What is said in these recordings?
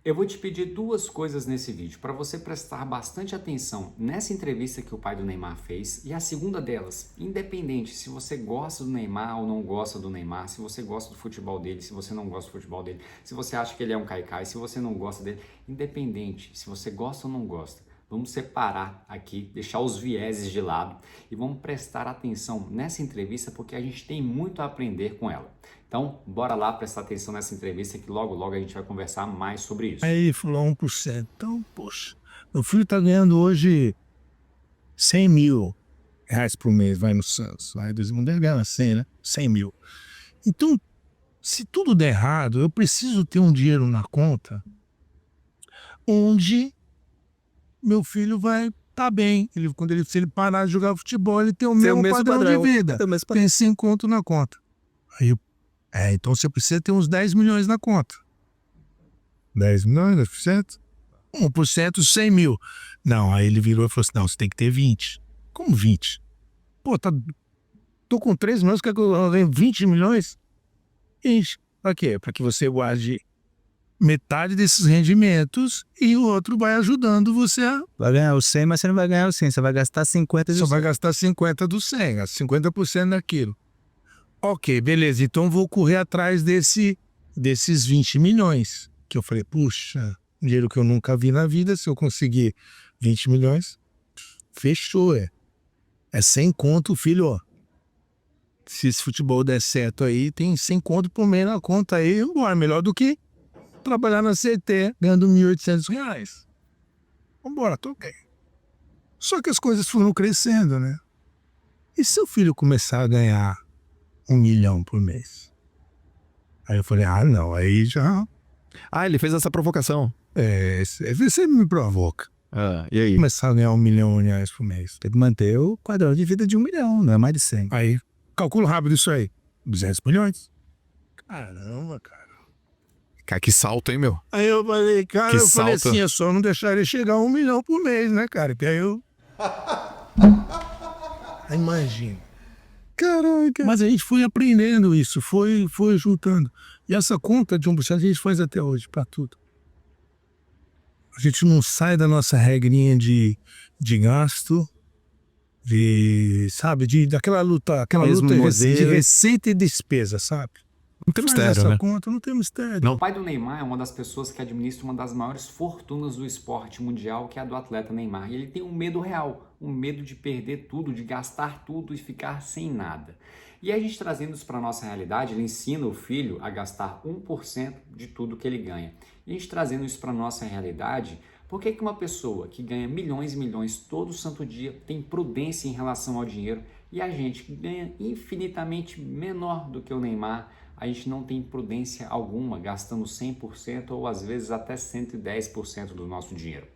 Eu vou te pedir duas coisas nesse vídeo, para você prestar bastante atenção nessa entrevista que o pai do Neymar fez. E a segunda delas, independente se você gosta do Neymar ou não gosta do Neymar, se você gosta do futebol dele, se você não gosta do futebol dele, se você acha que ele é um caicai, se você não gosta dele, independente se você gosta ou não gosta, vamos separar aqui, deixar os vieses de lado e vamos prestar atenção nessa entrevista porque a gente tem muito a aprender com ela. Então, bora lá prestar atenção nessa entrevista que logo a gente vai conversar mais sobre isso. Aí falou 1%. Então, poxa, meu filho tá ganhando hoje 100 mil reais por mês, vai no Santos. Vai, Deus deve ganhar 100, né? 100 mil. Então, se tudo der errado, eu preciso ter um dinheiro na conta onde meu filho vai estar bem. Se ele parar de jogar futebol, ele tem o mesmo padrão de vida. Tem 100 conto na conta. Aí então você precisa ter uns 10 milhões na conta. 10 milhões, 10%? 1%, 100 mil. Não, aí ele virou e falou assim, não, você tem que ter 20. Como 20? Pô, tô com 3 milhões, quer que eu ganhe 20 milhões? Ixi, pra quê? Pra que você guarde metade desses rendimentos e o outro vai ajudando você a... Vai ganhar o 100, mas você não vai ganhar o 100, você vai gastar 50 do 100. Só vai gastar 50 do 100, 50% daquilo. Ok, beleza, então vou correr atrás desses 20 milhões. Que eu falei, puxa, dinheiro que eu nunca vi na vida, se eu conseguir 20 milhões, fechou, É 100 conto, filho, ó. Se esse futebol der certo aí, tem 100 conto por mês na conta aí, embora, melhor do que trabalhar na CT ganhando R$ 1.800. Vambora, tô ok. Só que as coisas foram crescendo, né? E se o filho começar a ganhar 1 milhão por mês? Aí eu falei, não, aí já... ele fez essa provocação. Você me provoca. E aí? Começar a ganhar R$ 1 milhão por mês. Tem que manter o padrão de vida de 1 milhão, não é mais de 100. Aí, calculo rápido isso aí. 200 milhões. Caramba, cara. Cara, que salto, hein, meu? Aí eu falei, cara, Que falei salto. assim, é só não deixar ele chegar a 1 milhão por mês, né, cara? Que aí eu... Imagina. Caraca. Mas a gente foi aprendendo isso, foi juntando. E essa conta de 1% a gente faz até hoje, pra tudo. A gente não sai da nossa regrinha de gasto, daquela luta de receita e despesa, sabe? Não tem Faz mistério, essa né? conta, não tem mistério. O pai do Neymar é uma das pessoas que administra uma das maiores fortunas do esporte mundial, que é a do atleta Neymar. E ele tem um medo real, um medo de perder tudo, de gastar tudo e ficar sem nada. E a gente trazendo isso para a nossa realidade, ele ensina o filho a gastar 1% de tudo que ele ganha. E a gente trazendo isso para a nossa realidade, por que uma pessoa que ganha milhões e milhões todo santo dia tem prudência em relação ao dinheiro e a gente que ganha infinitamente menor do que o Neymar, a gente não tem prudência alguma, gastando 100% ou às vezes até 110% do nosso dinheiro.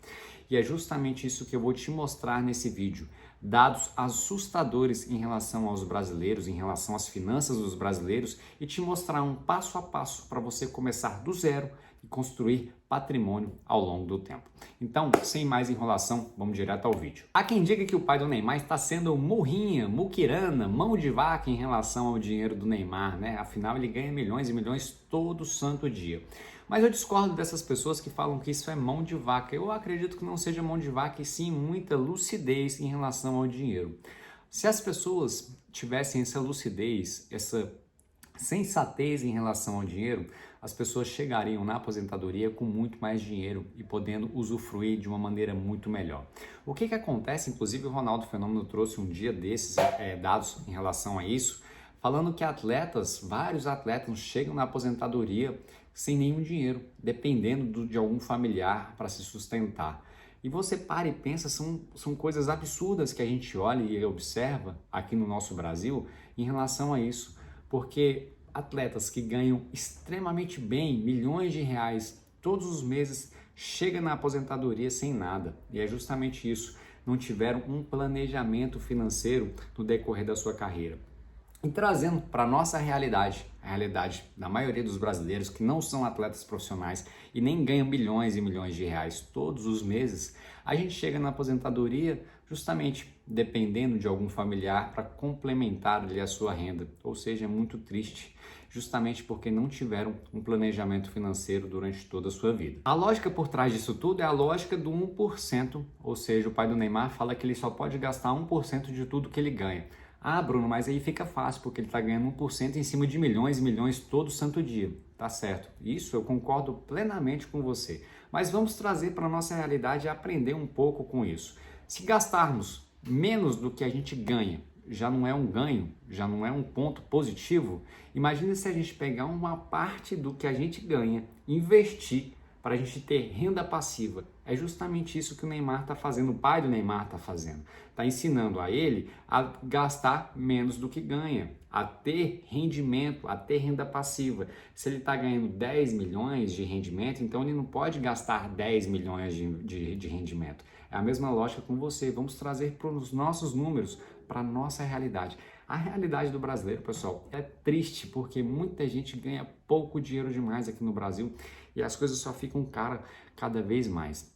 E é justamente isso que eu vou te mostrar nesse vídeo. Dados assustadores em relação aos brasileiros, em relação às finanças dos brasileiros e te mostrar um passo a passo para você começar do zero e construir patrimônio ao longo do tempo. Então, sem mais enrolação, vamos direto ao vídeo. Há quem diga que o pai do Neymar está sendo murrinha, muquirana, mão de vaca em relação ao dinheiro do Neymar, né? Afinal, ele ganha milhões e milhões todo santo dia. Mas eu discordo dessas pessoas que falam que isso é mão de vaca. Eu acredito que não seja mão de vaca e sim muita lucidez em relação ao dinheiro. Se as pessoas tivessem essa lucidez, essa sensatez em relação ao dinheiro, as pessoas chegariam na aposentadoria com muito mais dinheiro e podendo usufruir de uma maneira muito melhor. O que acontece, inclusive o Ronaldo Fenômeno trouxe um dia desses dados em relação a isso, falando que vários atletas chegam na aposentadoria sem nenhum dinheiro, dependendo de algum familiar para se sustentar. E você para e pensa, são coisas absurdas que a gente olha e observa aqui no nosso Brasil em relação a isso, porque atletas que ganham extremamente bem, milhões de reais todos os meses, chegam na aposentadoria sem nada. E é justamente isso, não tiveram um planejamento financeiro no decorrer da sua carreira. E trazendo para a nossa realidade, a realidade da maioria dos brasileiros que não são atletas profissionais e nem ganham milhões e milhões de reais todos os meses, a gente chega na aposentadoria justamente dependendo de algum familiar para complementar ali a sua renda. Ou seja, é muito triste, justamente porque não tiveram um planejamento financeiro durante toda a sua vida. A lógica por trás disso tudo é a lógica do 1%, ou seja, o pai do Neymar fala que ele só pode gastar 1% de tudo que ele ganha. Ah, Bruno, mas aí fica fácil, porque ele está ganhando 1% em cima de milhões e milhões todo santo dia. Tá certo. Isso eu concordo plenamente com você. Mas vamos trazer para a nossa realidade e aprender um pouco com isso. Se gastarmos menos do que a gente ganha, já não é um ganho, já não é um ponto positivo. Imagina se a gente pegar uma parte do que a gente ganha, investir para a gente ter renda passiva. É justamente isso que o Neymar está fazendo, o pai do Neymar está fazendo. Está ensinando a ele a gastar menos do que ganha, a ter rendimento, a ter renda passiva. Se ele está ganhando 10 milhões de rendimento, então ele não pode gastar 10 milhões de rendimento. É a mesma lógica com você. Vamos trazer para os nossos números, para a nossa realidade. A realidade do brasileiro, pessoal, é triste porque muita gente ganha pouco dinheiro demais aqui no Brasil e as coisas só ficam caras cada vez mais.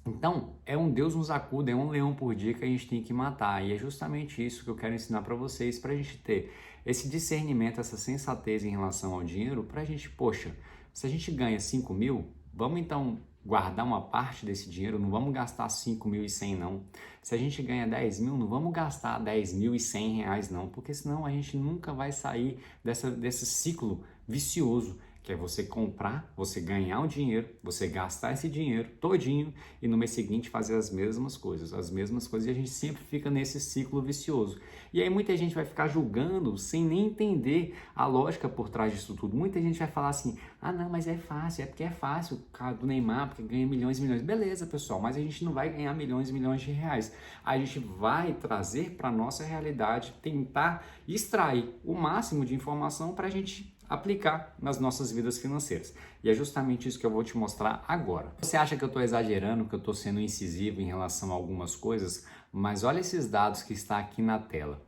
Então, é um Deus nos acuda, é um leão por dia que a gente tem que matar. E é justamente isso que eu quero ensinar para vocês, para a gente ter esse discernimento, essa sensatez em relação ao dinheiro, para a gente, poxa, se a gente ganha 5 mil, vamos então guardar uma parte desse dinheiro, não vamos gastar 5.100 não. Se a gente ganha 10 mil, não vamos gastar 10.100 reais não, porque senão a gente nunca vai sair desse ciclo vicioso, que é você comprar, você ganhar o dinheiro, você gastar esse dinheiro todinho e no mês seguinte fazer as mesmas coisas e a gente sempre fica nesse ciclo vicioso. E aí muita gente vai ficar julgando sem nem entender a lógica por trás disso tudo. Muita gente vai falar assim, ah não, mas é fácil, é porque é fácil o cara do Neymar, porque ganha milhões e milhões. Beleza, pessoal, mas a gente não vai ganhar milhões e milhões de reais. A gente vai trazer para a nossa realidade, tentar extrair o máximo de informação para a gente aplicar nas nossas vidas financeiras. E é justamente isso que eu vou te mostrar agora. Você acha que eu estou exagerando, que eu estou sendo incisivo em relação a algumas coisas? Mas olha esses dados que está aqui na tela.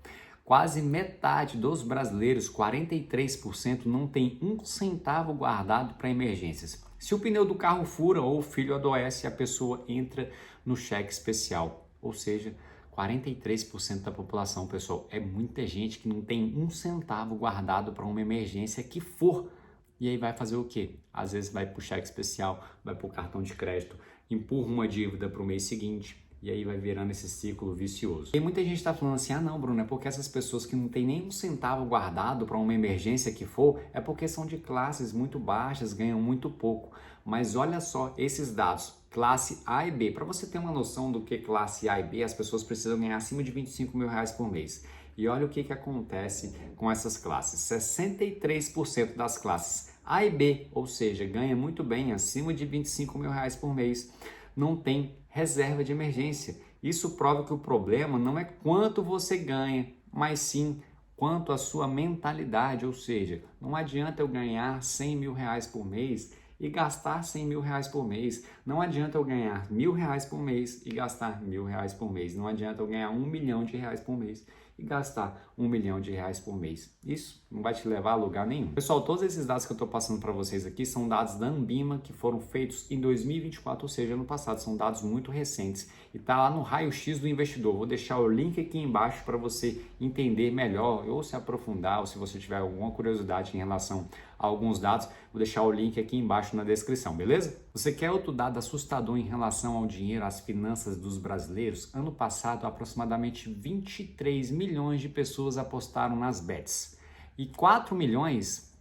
Quase metade dos brasileiros, 43%, não tem um centavo guardado para emergências. Se o pneu do carro fura ou o filho adoece, a pessoa entra no cheque especial. Ou seja, 43% da população, pessoal, é muita gente que não tem um centavo guardado para uma emergência que for. E aí vai fazer o quê? Às vezes vai para o cheque especial, vai para o cartão de crédito, empurra uma dívida para o mês seguinte e aí vai virando esse ciclo vicioso. E muita gente está falando assim, ah não, Bruno, é porque essas pessoas que não tem nem um centavo guardado para uma emergência que for, é porque são de classes muito baixas, ganham muito pouco. Mas olha só esses dados. Classe A e B. Para você ter uma noção do que classe A e B, as pessoas precisam ganhar acima de 25 mil reais por mês. E olha o que acontece com essas classes. 63% das classes A e B, ou seja, ganha muito bem, acima de 25 mil reais por mês, não tem reserva de emergência. Isso prova que o problema não é quanto você ganha, mas sim quanto a sua mentalidade. Ou seja, não adianta eu ganhar 100 mil reais por mês e gastar 100 mil reais por mês. Não adianta eu ganhar R$1.000 por mês e gastar R$1.000 por mês. Não adianta eu ganhar R$1 milhão por mês e gastar R$1 milhão por mês. Isso não vai te levar a lugar nenhum. Pessoal, todos esses dados que eu estou passando para vocês aqui são dados da Anbima que foram feitos em 2024, ou seja, ano passado. São dados muito recentes e está lá no raio-x do investidor. Vou deixar o link aqui embaixo para você entender melhor ou se aprofundar, ou se você tiver alguma curiosidade em relação a alguns dados, vou deixar o link aqui embaixo na descrição, beleza? Você quer outro dado assustador em relação ao dinheiro, às finanças dos brasileiros? Ano passado, aproximadamente 23 milhões de pessoas apostaram nas bets. E 4 milhões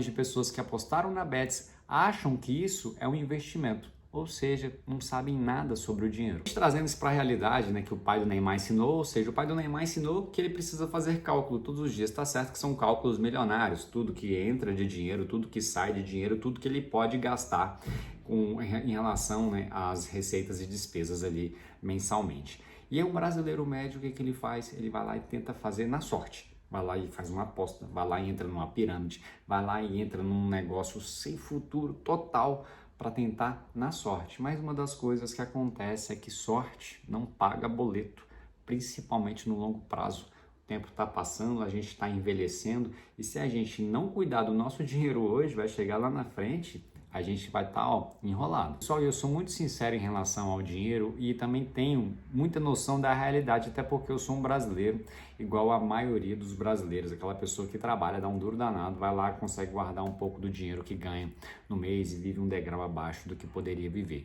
de pessoas que apostaram na bets acham que isso é um investimento. Ou seja, não sabem nada sobre o dinheiro. Trazendo isso para a realidade, né, que o pai do Neymar ensinou, ou seja, o pai do Neymar ensinou que ele precisa fazer cálculo todos os dias. Está certo que são cálculos milionários, tudo que entra de dinheiro, tudo que sai de dinheiro, tudo que ele pode gastar em relação, né, às receitas e despesas ali mensalmente. E aí o brasileiro médio, o que ele faz? Ele vai lá e tenta fazer na sorte. Vai lá e faz uma aposta, vai lá e entra numa pirâmide, vai lá e entra num negócio sem futuro total, para tentar na sorte. Mas uma das coisas que acontece é que sorte não paga boleto, principalmente no longo prazo. tempo está passando, a gente está envelhecendo e se a gente não cuidar do nosso dinheiro hoje, vai chegar lá na frente, a gente vai estar enrolado. Pessoal, eu sou muito sincero em relação ao dinheiro e também tenho muita noção da realidade, até porque eu sou um brasileiro, igual a maioria dos brasileiros, aquela pessoa que trabalha, dá um duro danado, vai lá, consegue guardar um pouco do dinheiro que ganha no mês e vive um degrau abaixo do que poderia viver.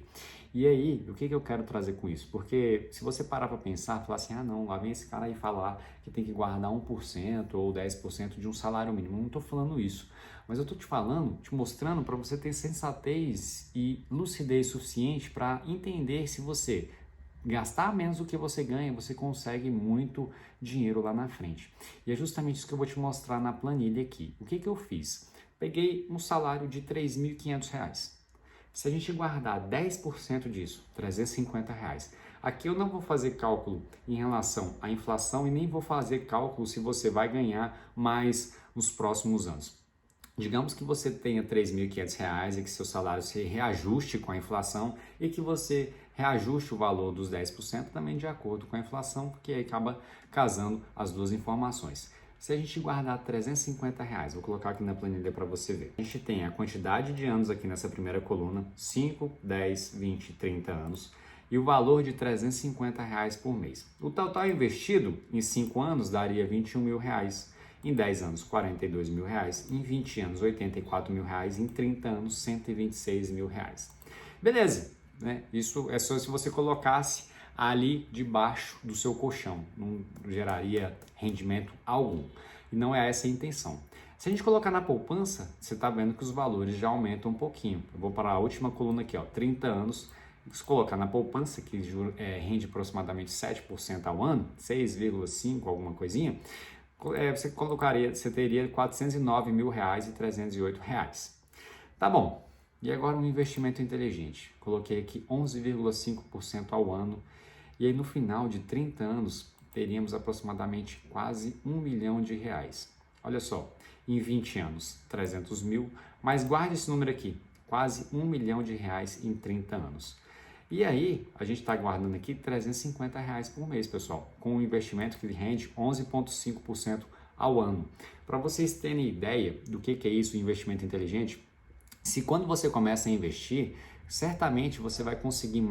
E aí, o que eu quero trazer com isso? Porque se você parar para pensar, falar assim, ah não, lá vem esse cara aí falar que tem que guardar 1% ou 10% de um salário mínimo. Eu não estou falando isso, mas eu estou te falando, te mostrando para você ter sensatez e lucidez suficiente para entender se você gastar menos do que você ganha, você consegue muito dinheiro lá na frente. E é justamente isso que eu vou te mostrar na planilha aqui. O que eu fiz? Peguei um salário de R$3.500. Se a gente guardar 10% disso, R$350, aqui eu não vou fazer cálculo em relação à inflação e nem vou fazer cálculo se você vai ganhar mais nos próximos anos. Digamos que você tenha R$3.500 e que seu salário se reajuste com a inflação e que você reajuste o valor dos 10% também de acordo com a inflação, porque aí acaba casando as duas informações. Se a gente guardar R$350, vou colocar aqui na planilha para você ver. A gente tem a quantidade de anos aqui nessa primeira coluna, 5, 10, 20, 30 anos, e o valor de R$350 por mês. O total investido em 5 anos daria R$21 mil, em 10 anos R$42 mil, em 20 anos R$84 mil, em 30 anos R$126 mil. Beleza, né? Isso é só se você colocasse ali debaixo do seu colchão, não geraria rendimento algum. E não é essa a intenção. Se a gente colocar na poupança, você está vendo que os valores já aumentam um pouquinho. Eu vou para a última coluna aqui, ó, 30 anos. Se colocar na poupança, que rende aproximadamente 7% ao ano, 6,5%, alguma coisinha, você teria R$409 mil e R$308. Tá bom. E agora um investimento inteligente. Coloquei aqui 11,5% ao ano. E aí no final de 30 anos, teríamos aproximadamente quase R$1 milhão. Olha só, em 20 anos, 300 mil. Mas guarde esse número aqui, quase R$1 milhão em 30 anos. E aí, a gente está guardando aqui R$350 por mês, pessoal, com um investimento que rende 11,5% ao ano. Para vocês terem ideia do que é isso, investimento inteligente, se quando você começa a investir, certamente você vai conseguir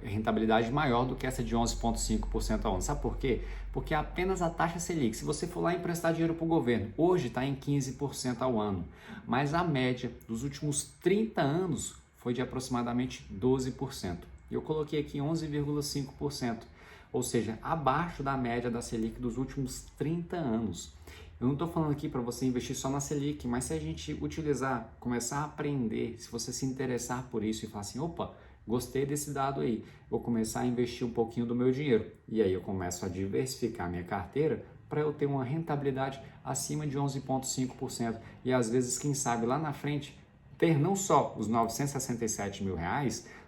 rentabilidade maior do que essa de 11,5% ao ano. Sabe por quê? Porque apenas a taxa Selic, se você for lá emprestar dinheiro para o governo, hoje está em 15% ao ano, mas a média dos últimos 30 anos foi de aproximadamente 12%. E eu coloquei aqui 11,5%, ou seja, abaixo da média da Selic dos últimos 30 anos. Eu não estou falando aqui para você investir só na Selic, mas se a gente utilizar, começar a aprender, se você se interessar por isso e falar assim, opa, gostei desse dado aí, vou começar a investir um pouquinho do meu dinheiro. E aí eu começo a diversificar minha carteira para eu ter uma rentabilidade acima de 11,5%. E às vezes, quem sabe lá na frente, ter não só os R$967 mil,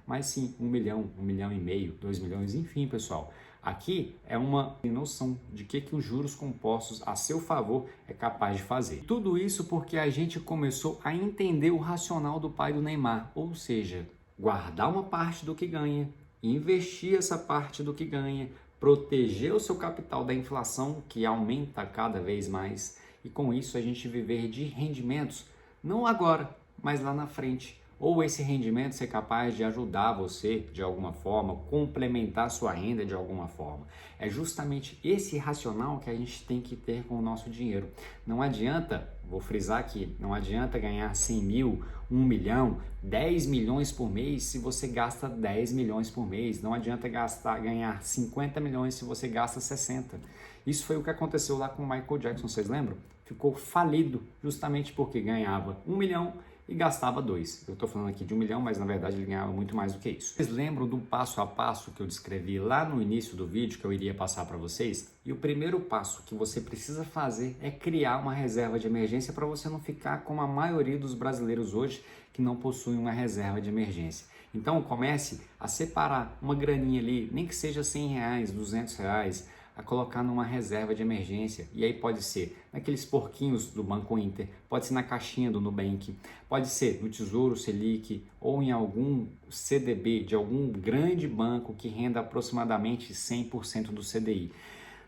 mas sim 1 milhão, 1,5 milhão, 2 milhões, enfim, pessoal. Aqui é uma noção de que os juros compostos a seu favor é capaz de fazer. Tudo isso porque a gente começou a entender o racional do pai do Neymar, ou seja, guardar uma parte do que ganha, investir essa parte do que ganha, proteger o seu capital da inflação que aumenta cada vez mais e com isso a gente viver de rendimentos, não agora, mas lá na frente. Ou esse rendimento ser capaz de ajudar você de alguma forma, complementar sua renda de alguma forma. É justamente esse racional que a gente tem que ter com o nosso dinheiro. Não adianta, vou frisar aqui, não adianta ganhar 100 mil, 1 milhão, 10 milhões por mês se você gasta 10 milhões por mês. Não adianta ganhar 50 milhões se você gasta 60. Isso foi o que aconteceu lá com o Michael Jackson, vocês lembram? Ficou falido justamente porque ganhava 1 milhão e gastava 2. Eu estou falando aqui de 1 milhão, mas na verdade ele ganhava muito mais do que isso. Vocês lembram do passo a passo que eu descrevi lá no início do vídeo que eu iria passar para vocês? E o primeiro passo que você precisa fazer é criar uma reserva de emergência para você não ficar como a maioria dos brasileiros hoje que não possuem uma reserva de emergência. Então comece a separar uma graninha ali, nem que seja R$100, R$200, a colocar numa reserva de emergência. E aí pode ser naqueles porquinhos do Banco Inter, pode ser na caixinha do Nubank, pode ser no Tesouro Selic ou em algum CDB de algum grande banco que renda aproximadamente 100% do CDI.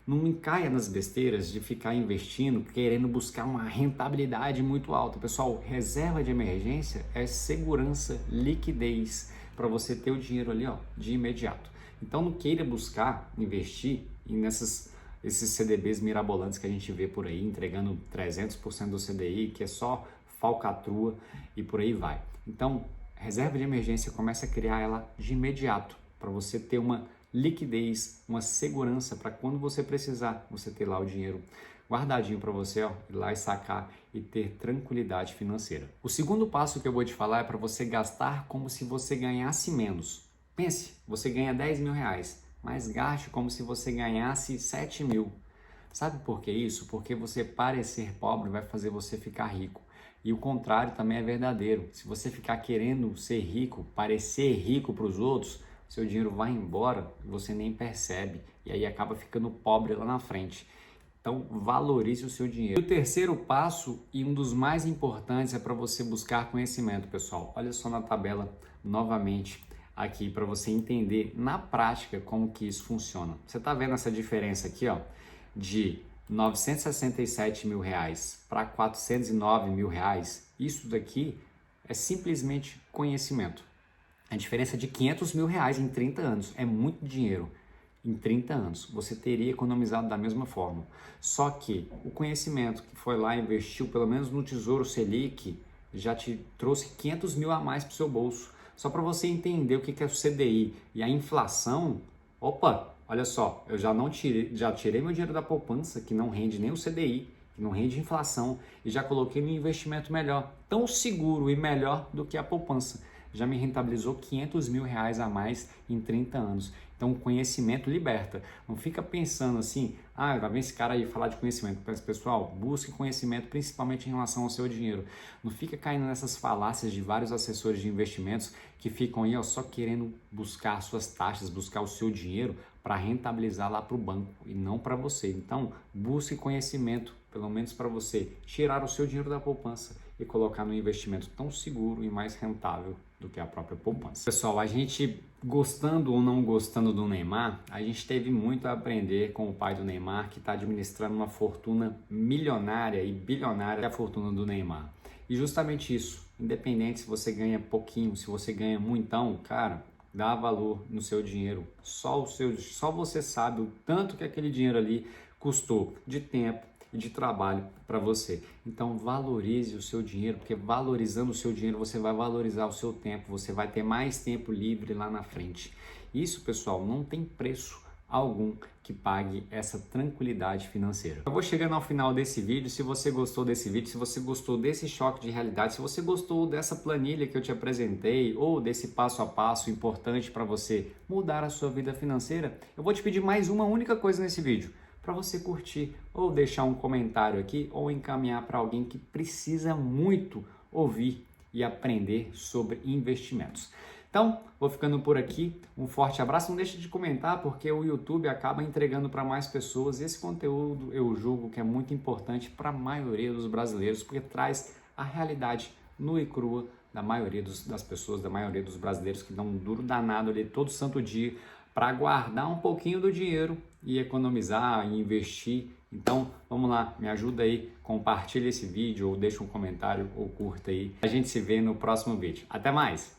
Não caia nas besteiras de ficar investindo, querendo buscar uma rentabilidade muito alta. Pessoal, reserva de emergência é segurança, liquidez, para você ter o dinheiro ali, ó, de imediato. Então não queira buscar investir esses CDBs mirabolantes que a gente vê por aí, entregando 300% do CDI, que é só falcatrua e por aí vai. Então, reserva de emergência, começa a criar ela de imediato, para você ter uma liquidez, uma segurança para quando você precisar, você ter lá o dinheiro guardadinho para você, ó, ir lá e sacar e ter tranquilidade financeira. O segundo passo que eu vou te falar é para você gastar como se você ganhasse menos. Pense, você ganha 10 mil reais, mas gaste como se você ganhasse 7 mil. Sabe por que isso? Porque você parecer pobre vai fazer você ficar rico. E o contrário também é verdadeiro. Se você ficar querendo ser rico, parecer rico para os outros, seu dinheiro vai embora e você nem percebe. E aí acaba ficando pobre lá na frente. Então, valorize o seu dinheiro. E o terceiro passo, e um dos mais importantes, é para você buscar conhecimento, pessoal. Olha só na tabela novamente aqui para você entender na prática como que isso funciona. Você está vendo essa diferença aqui, ó, de 967 mil reais para 409 mil reais? Isso daqui é simplesmente conhecimento. A diferença é de 500 mil reais em 30 anos. É muito dinheiro. Em 30 anos, você teria economizado da mesma forma. Só que o conhecimento que foi lá e investiu, pelo menos no Tesouro Selic, já te trouxe 500 mil a mais para o seu bolso. Só para você entender o que é o CDI e a inflação. Opa, olha só, eu já tirei meu dinheiro da poupança, que não rende nem o CDI, que não rende inflação, e já coloquei no investimento melhor, tão seguro e melhor do que a poupança. Já me rentabilizou 500 mil reais a mais em 30 anos. Então, o conhecimento liberta. Não fica pensando assim, vai vir esse cara aí falar de conhecimento. Mas, pessoal, busque conhecimento, principalmente em relação ao seu dinheiro. Não fica caindo nessas falácias de vários assessores de investimentos que ficam aí, ó, só querendo buscar suas taxas, buscar o seu dinheiro para rentabilizar lá para o banco e não para você. Então, busque conhecimento, pelo menos para você tirar o seu dinheiro da poupança e colocar no investimento tão seguro e mais rentável do que a própria poupança. Pessoal, a gente gostando ou não gostando do Neymar, a gente teve muito a aprender com o pai do Neymar, que está administrando uma fortuna milionária e bilionária, a fortuna do Neymar. E justamente isso, independente se você ganha pouquinho, se você ganha muitão, cara, dá valor no seu dinheiro. Só você sabe o tanto que aquele dinheiro ali custou de tempo e de trabalho para você. Então valorize o seu dinheiro, porque valorizando o seu dinheiro você vai valorizar o seu tempo, você vai ter mais tempo livre lá na frente. Isso, pessoal, não tem preço algum que pague essa tranquilidade financeira. Eu vou chegando ao final desse vídeo. Se você gostou desse vídeo, se você gostou desse choque de realidade, se você gostou dessa planilha que eu te apresentei ou desse passo a passo importante para você mudar a sua vida financeira, eu vou te pedir mais uma única coisa nesse vídeo, para você curtir ou deixar um comentário aqui ou encaminhar para alguém que precisa muito ouvir e aprender sobre investimentos. Então, vou ficando por aqui. Um forte abraço. Não deixe de comentar, porque o YouTube acaba entregando para mais pessoas. Esse conteúdo eu julgo que é muito importante para a maioria dos brasileiros, porque traz a realidade nua e crua da maioria das pessoas, da maioria dos brasileiros que dão um duro danado ali todo santo dia para guardar um pouquinho do dinheiro e economizar e investir. Então, vamos lá, me ajuda aí, compartilha esse vídeo ou deixa um comentário ou curta aí. A gente se vê no próximo vídeo. Até mais!